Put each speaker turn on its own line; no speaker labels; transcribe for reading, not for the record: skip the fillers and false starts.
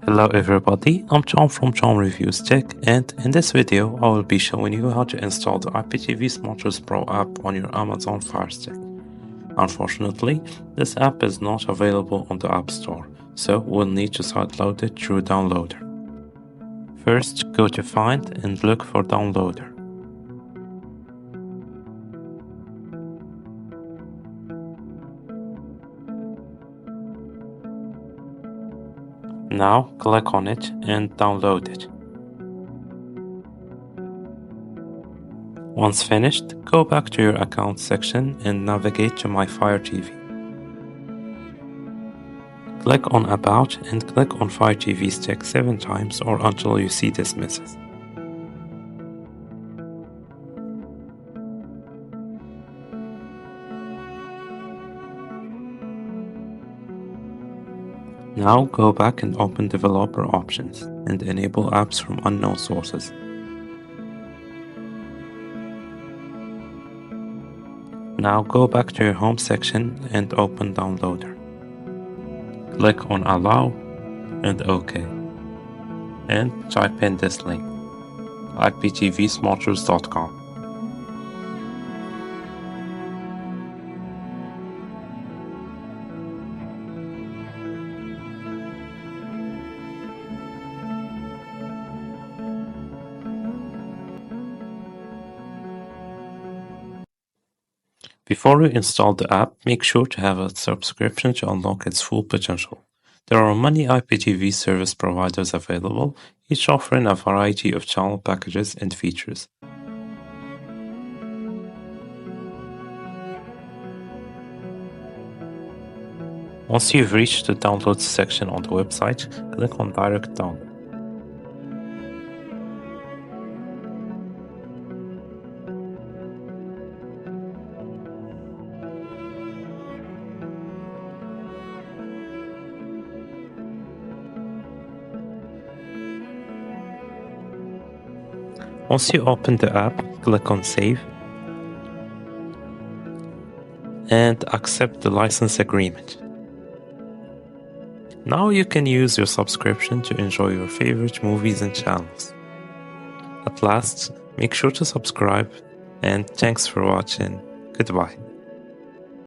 Hello everybody, I'm John from John Reviews Tech, and in this video I will be showing you how to install the IPTV Smarter Pro app on your Amazon Firestick. Unfortunately, this app is not available on the App Store, so we'll need to sideload it through Downloader. First, go to Find and look for Downloader. Now click on it and download it. Once finished, go back to your account section and navigate to My Fire TV. Click on About and click on Fire TV Stick 7 times or until you see this message. Now go back and open Developer Options and enable apps from unknown sources. Now go back to your home section and open Downloader. Click on Allow and OK. And type in this link, iptvsmarters.com. Before you install the app, make sure to have a subscription to unlock its full potential. There are many IPTV service providers available, each offering a variety of channel packages and features. Once you've reached the download section on the website, click on Direct Download. Once you open the app, click on Save and accept the license agreement. Now you can use your subscription to enjoy your favorite movies and channels. At last, make sure to subscribe, and thanks for watching. Goodbye.